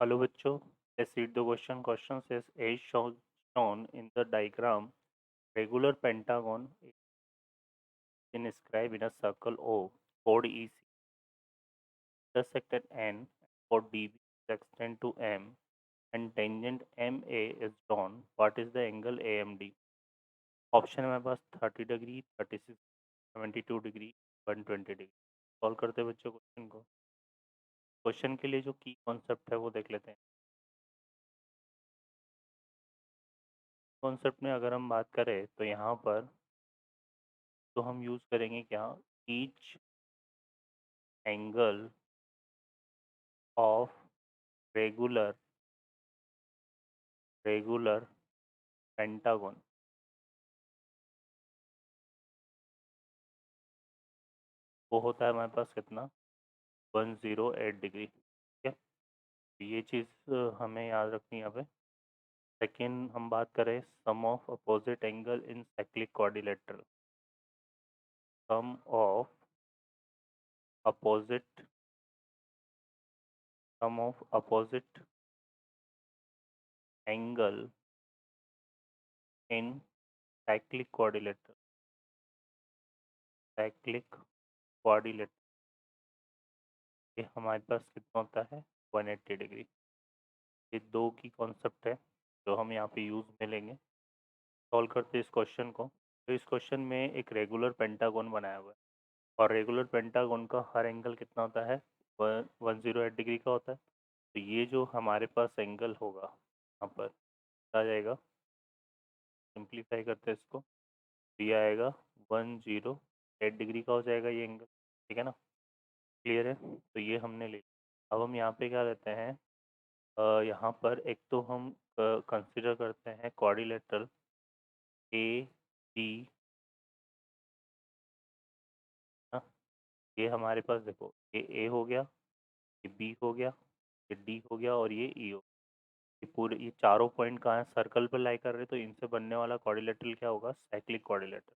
Hello बच्चों, let's read the question. Question says as shown in the diagram, regular pentagon is inscribed in a circle O, chord EC, intersect at N, chord DB is extend to M, and tangent MA is drawn. What is the angle AMD? Option है मेरे पास 30 degree, 36, 72 degree, 120 degree. Solve करते हैं बच्चों question को। Question के लिए जो की कॉन्सेप्ट है वो देख लेते हैं। कॉन्सेप्ट में अगर हम बात करें तो यहाँ पर तो हम यूज़ करेंगे क्या, each angle of regular pentagon वो होता है हमारे पास कितना, 108 डिग्री। ठीक है, तो ये चीज़ हमें याद रखनी है यहाँ पे। सेकेंड हम बात करें sum of opposite angle in cyclic quadrilateral, sum of opposite angle in cyclic quadrilateral ये हमारे पास कितना होता है, 180 डिग्री। ये दो की कॉन्सेप्ट है जो हम यहाँ पे यूज़ में लेंगे। सॉल्व करते हैं इस क्वेश्चन को। तो इस क्वेश्चन में एक रेगुलर पेंटागन बनाया हुआ है और रेगुलर पेंटागन का हर एंगल कितना होता है, 108 डिग्री का होता है। तो ये जो हमारे पास एंगल होगा यहाँ पर आ जाएगा, सिंप्लीफाई करते हैं इसको, तो ये आएगा 108 डिग्री का हो जाएगा ये एंगल। ठीक है ना, क्लियर है। तो ये हमने ले लिया। अब हम यहाँ पे क्या लेते हैं, यहाँ पर एक तो हम कंसिडर करते हैं क्वाड्रिलेटरल ए बी। हाँ, ये हमारे पास देखो, ये ए हो गया, ये बी हो गया, ये डी हो गया और ये ई हो गया। ये पूरे ये चारों पॉइंट कहाँ है, सर्कल पर लाई कर रहे हैं, तो इनसे बनने वाला क्वाड्रिलेटरल क्या होगा, साइक्लिक क्वाड्रिलेटरल।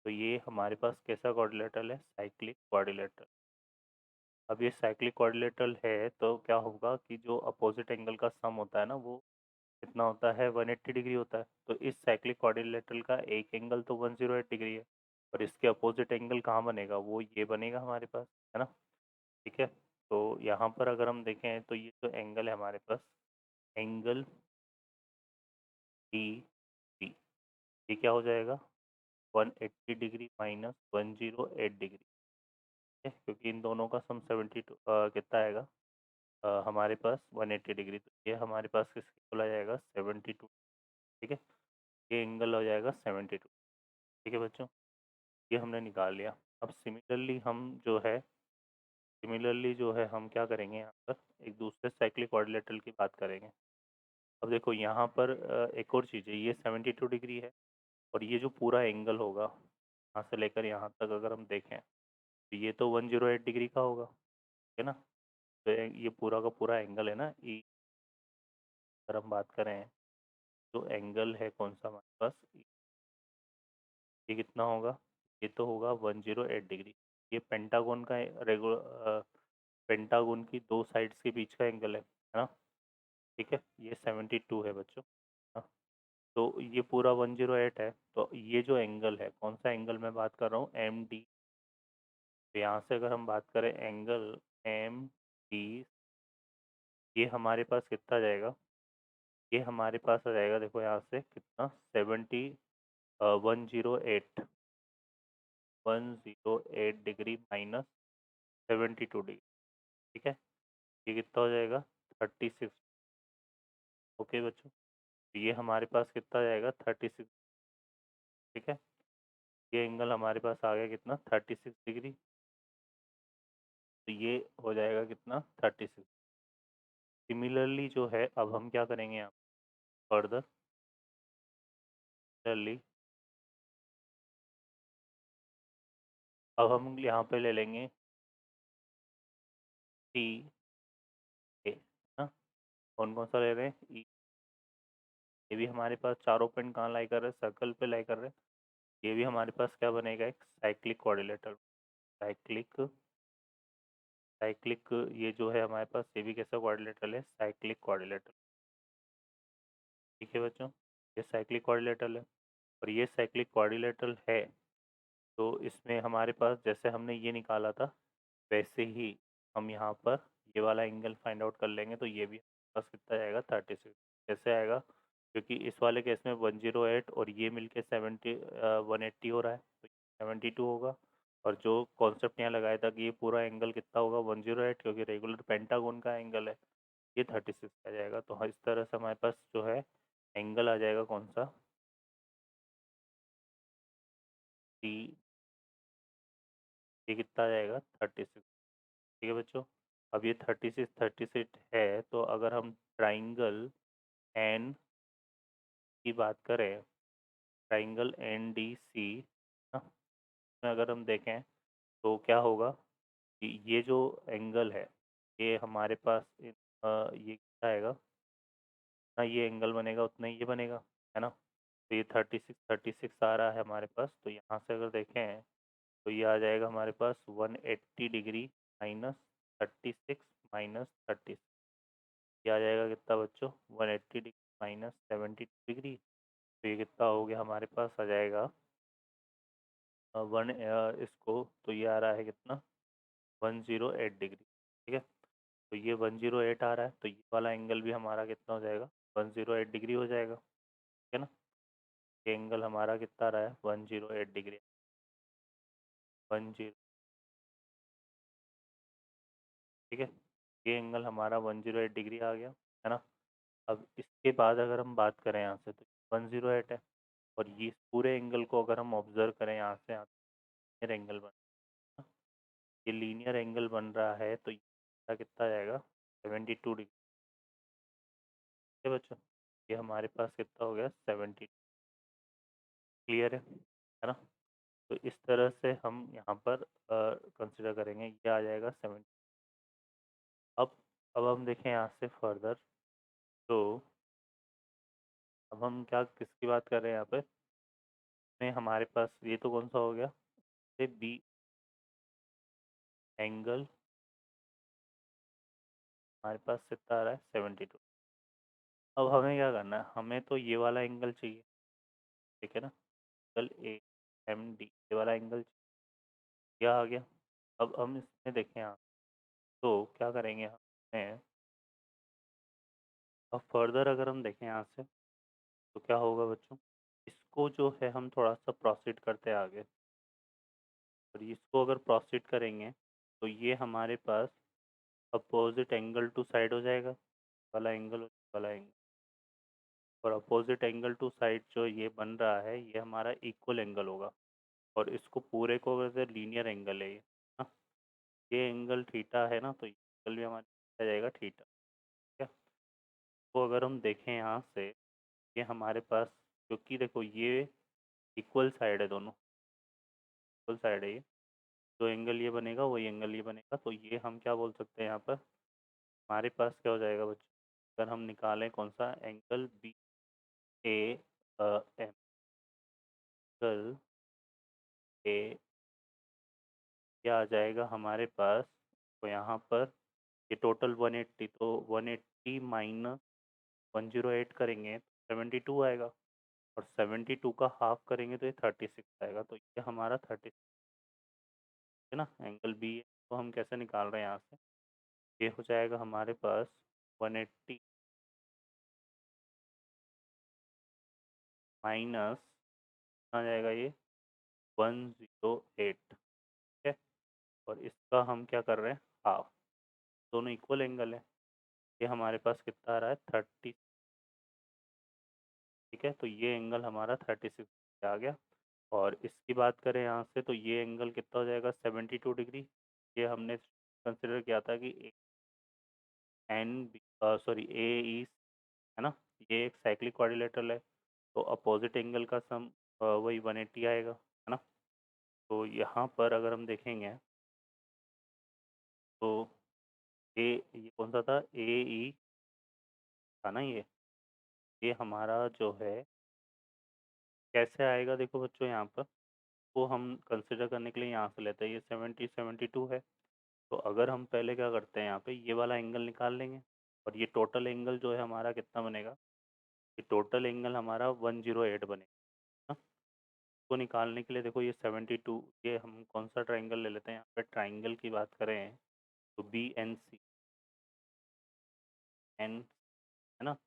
तो ये हमारे पास कैसा क्वाड्रिलेटरल है, साइक्लिक क्वाड्रिलेटरल। अब ये साइक्लिक क्वाड्रिलेटरल है तो क्या होगा कि जो अपोजिट एंगल का सम होता है ना वो कितना होता है, 180 डिग्री होता है। तो इस साइक्लिक क्वाड्रिलेटरल का एक एंगल तो 108 डिग्री है और इसके अपोजिट एंगल कहाँ बनेगा, वो ये बनेगा हमारे पास, है ना। ठीक है, तो यहाँ पर अगर हम देखें तो ये जो एंगल है हमारे पास, एंगल डी बी, ये क्या हो जाएगा, 180 डिग्री माइनस 108 डिग्री। ठीक है, क्योंकि इन दोनों का सम 72 कितना आएगा, हमारे पास 180 डिग्री। तो ये हमारे पास किसके बोला जाएगा, 72। ठीक है, ये एंगल हो जाएगा 72। ठीक है बच्चों, ये हमने निकाल लिया। अब सिमिलरली जो है हम क्या करेंगे, यहाँ पर एक दूसरे साइक्लिक क्वाड्रिलेटरल की बात करेंगे। अब देखो यहाँ पर एक और चीज़ है, ये 72 डिग्री है और ये जो पूरा एंगल होगा यहाँ से लेकर यहाँ तक अगर हम देखें तो ये तो 108 डिग्री का होगा। ठीक है ना, तो ये पूरा का पूरा एंगल है ना ई। अगर हम बात करें तो एंगल है कौन सा हमारे पास, ये कितना होगा, ये तो होगा 108 डिग्री। ये पेंटागन का रेगुलर पेंटागन की दो साइड्स के बीच का एंगल है ना। ठीक है, ये 72 है बच्चों। हाँ, तो ये पूरा 108 है। तो ये जो एंगल है, कौन सा एंगल मैं बात कर रहा हूँ, एम डी। तो यहाँ से अगर हम बात करें एंगल एम डी, ये हमारे पास कितना जाएगा, ये हमारे पास आ जाएगा, देखो यहाँ से कितना, 108 डिग्री माइनस 72 डिग्री। ठीक है, ये कितना हो जाएगा, 36। ओके बच्चों, तो ये हमारे पास कितना जाएगा, 36। ठीक है, ये एंगल हमारे पास आ गया कितना, 36 डिग्री। तो ये हो जाएगा कितना, 36। सिमिलरली जो है अब हम क्या करेंगे यहाँ फर्दर, सिमिलरली अब हम यहाँ पे ले लेंगे टी ए, ना, कौन कौन सा ले रहे हैं, ई। ये भी हमारे पास चारों पॉइंट कहाँ लाई कर रहे हैं, सर्कल पे लाई कर रहे हैं। ये भी हमारे पास क्या बनेगा, एक साइक्लिक कोऑर्डिनेटर, साइक्लिक साइक्लिक ये जो है हमारे पास ये भी कैसा क्वाड्रिलेटरल है, साइक्लिक क्वाड्रिलेटरल। ठीक है बच्चों, ये साइक्लिक क्वाड्रिलेटरल है। और ये साइक्लिक क्वाड्रिलेटरल है तो इसमें हमारे पास जैसे हमने ये निकाला था वैसे ही हम यहाँ पर ये वाला एंगल फाइंड आउट कर लेंगे, तो ये भी हमारे पास कितना आएगा 36। कैसे आएगा, क्योंकि इस वाले केस में 108 और ये मिलके 180 हो रहा है, तो 72 होगा। और जो कॉन्सेप्ट यहाँ लगाया था कि ये पूरा एंगल कितना होगा 108, क्योंकि रेगुलर पेंटागोन का एंगल है, ये 36 आ जाएगा। तो इस तरह से हमारे पास जो है एंगल आ जाएगा कौन सा, डी। ये कितना आ जाएगा 36। ठीक है बच्चों, अब ये 36 है, तो अगर हम ट्राइंगल एन की बात करें, ट्राइंगल एन डी सी में अगर हम देखें तो क्या होगा कि ये जो एंगल है ये हमारे पास ये कितना आएगा ना, ये एंगल बनेगा उतना ही ये बनेगा, है ना। तो ये 36 आ रहा है हमारे पास, तो यहाँ से अगर देखें तो ये आ जाएगा हमारे पास 180 डिग्री माइनस 36 माइनस 30। ये आ जाएगा कितना बच्चों 180 डिग्री माइनस 72 डिग्री। तो ये कितना हो गया हमारे पास आ जाएगा इसको तो ये आ रहा है कितना 108 डिग्री। ठीक है, तो ये 108 आ रहा है, तो ये वाला एंगल भी हमारा कितना हो जाएगा 108 डिग्री हो जाएगा। ठीक है ना, ये एंगल हमारा कितना आ रहा है 108 डिग्री। 10, ठीक है, ये एंगल हमारा 108 डिग्री आ गया, है ना। अब इसके बाद अगर हम बात करें यहाँ से तो 108 है, और ये इस पूरे एंगल को अगर हम ऑब्जर्व करें यहाँ से, यहाँ लीनियर एंगल बन रहा है, ये लीनियर एंगल बन रहा है, तो ये कितना जाएगा 72 डिग्री। ठीक है बच्चों, ये हमारे पास कितना हो गया 70। क्लियर है ना। तो इस तरह से हम यहाँ पर कंसिडर करेंगे, ये आ जाएगा 70। अब अब हम देखें यहाँ से फर्दर, तो अब हम क्या किसकी बात कर रहे हैं यहाँ पे, में हमारे पास ये तो कौन सा हो गया, ये बी एंगल हमारे पास कितना आ रहा है 72। अब हमें क्या करना है, हमें तो ये वाला एंगल चाहिए। ठीक है ना, एंगल ए एम डी, ये वाला एंगल क्या आ गया। अब हम इसमें देखें यहाँ, तो क्या करेंगे हमें, अब फर्दर अगर हम देखें यहाँ से तो क्या होगा बच्चों, इसको जो है हम थोड़ा सा प्रोसीड करते हैं आगे, और इसको अगर प्रोसीड करेंगे तो ये हमारे पास अपोजिट एंगल टू साइड हो जाएगा, वाला एंगल वाला एंगल, और अपोजिट एंगल टू साइड जो ये बन रहा है ये हमारा इक्वल एंगल होगा। और इसको पूरे को वैसे लीनियर एंगल है ये, हाँ। ये एंगल थीटा है ना, तो ये एंगल भी हमारा आ जाएगा थीटा। ठीक है, तो अगर हम देखें यहाँ से, ये हमारे पास, क्योंकि देखो ये इक्वल साइड है, दोनों इक्वल साइड है, ये जो एंगल ये बनेगा वही एंगल ये बनेगा, तो ये हम क्या बोल सकते हैं यहाँ पर, हमारे पास क्या हो जाएगा बच्चों, अगर हम निकालें कौन सा angle B A angle A, क्या आ जाएगा हमारे पास, तो यहाँ पर ये टोटल 180, तो 180 माइनस 108 करेंगे तो 72 आएगा, और 72 का हाफ करेंगे तो ये 36 आएगा, तो ये हमारा 36 है ना, एंगल बी है। तो हम कैसे निकाल रहे हैं यहाँ से, ये हो जाएगा हमारे पास 180 माइनस आ जाएगा ये 108। ठीक है, और इसका हम क्या कर रहे हैं हाफ, दोनों इक्वल एंगल है, ये हमारे पास कितना आ रहा है 30। ठीक है, तो ये एंगल हमारा 36 आ गया। और इसकी बात करें यहाँ से तो ये एंगल कितना हो जाएगा 72 डिग्री। ये हमने कंसिडर किया था कि एन सॉरी ए ई, है ना, ये एक साइक्लिक क्वाड्रिलेटरल है, तो अपोजिट एंगल का सम वही 180 आएगा, है ना। तो यहाँ पर अगर हम देखेंगे तो ये कौन सा था, ए ई था ना, ये हमारा जो है कैसे आएगा, देखो बच्चों यहाँ पर, वो हम कंसिडर करने के लिए यहाँ से लेते हैं, ये 70 72 है, तो अगर हम पहले क्या करते हैं, यहाँ पे ये वाला एंगल निकाल लेंगे और ये टोटल एंगल जो है हमारा कितना बनेगा, ये टोटल एंगल हमारा 108 बनेगा ना। इसको निकालने के लिए देखो ये 72, ये हम कौन सा ट्राइंगल ले लेते हैं, यहाँ पे ट्राइंगल की बात करें तो बी एन सी एन, है ना।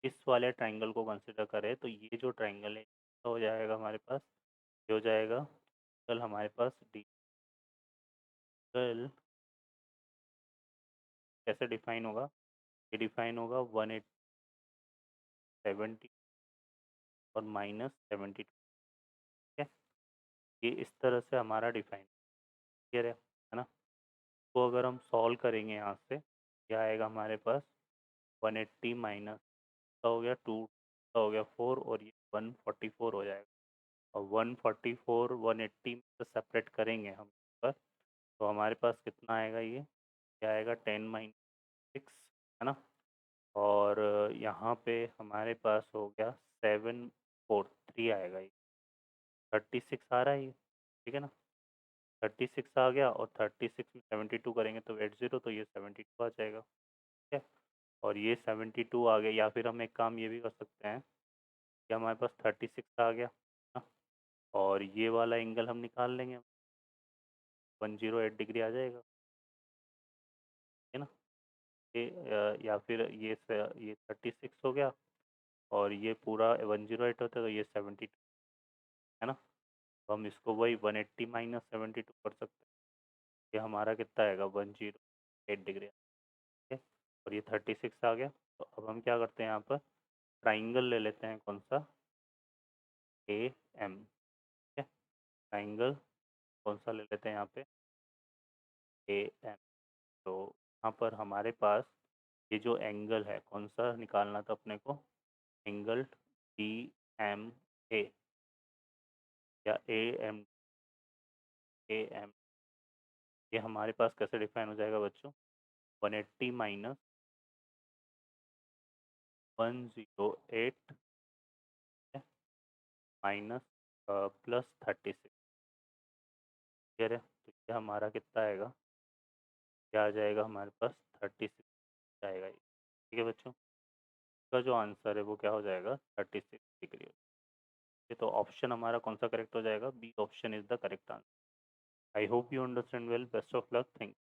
इस वाले ट्राइंगल को कंसिडर करें तो ये जो ट्राइंगल है तो हो जाएगा हमारे पास, ये हो जाएगा कल हमारे पास डी कल कैसे डिफाइन होगा, ये डिफाइन होगा 170 और -72, ठीक है। ये इस तरह से हमारा डिफाइन क्लियर है ना। तो अगर हम सॉल्व करेंगे यहाँ से, यह आएगा हमारे पास 180 माइनस का हो गया 2 का हो गया 4 और ये 144 हो जाएगा। और 144 180 में से सेपरेट करेंगे हम पर, तो हमारे पास कितना आएगा, ये आएगा 10 - 6, है ना। और यहाँ पे हमारे पास हो गया 743 आएगा, ये 36 आ रहा है ये, ठीक है ना। 36 आ गया और 36 में 72 करेंगे तो 80, तो ये 72 आ जाएगा, ठीक है। और ये 72 आ गया, या फिर हम एक काम ये भी कर सकते हैं कि हमारे पास 36 आ गया ना, और ये वाला एंगल हम निकाल लेंगे, 108 डिग्री आ जाएगा, है ना। ये या फिर ये 36 हो गया और ये पूरा 108 होता है तो ये 72, है ना। तो हम इसको वही 180 माइनस 72 कर सकते हैं, ये हमारा कितना आएगा 108 डिग्री, ठीक है। और ये 36 आ गया, तो अब हम क्या करते हैं, यहाँ पर ट्राइंगल ले लेते हैं, कौन सा, ए एम, ठीक है। ट्राइंगल कौन सा ले लेते हैं यहाँ पे, ए एम। तो यहाँ पर हमारे पास ये जो एंगल है कौन सा निकालना था अपने को, एंगल डी एम ए या ए एम, ए एम, ये हमारे पास कैसे डिफाइन हो जाएगा बच्चों, 180 माइनस 108 माइनस +36, क्लियर है। तो ये हमारा कितना आएगा, क्या आ जाएगा हमारे पास 36 आएगा ये, ठीक है बच्चों। इसका जो आंसर है वो क्या हो जाएगा 36 डिग्री। ये तो ऑप्शन हमारा कौन सा करेक्ट हो जाएगा, B option is the correct answer. I hope you understand well, best of luck, thank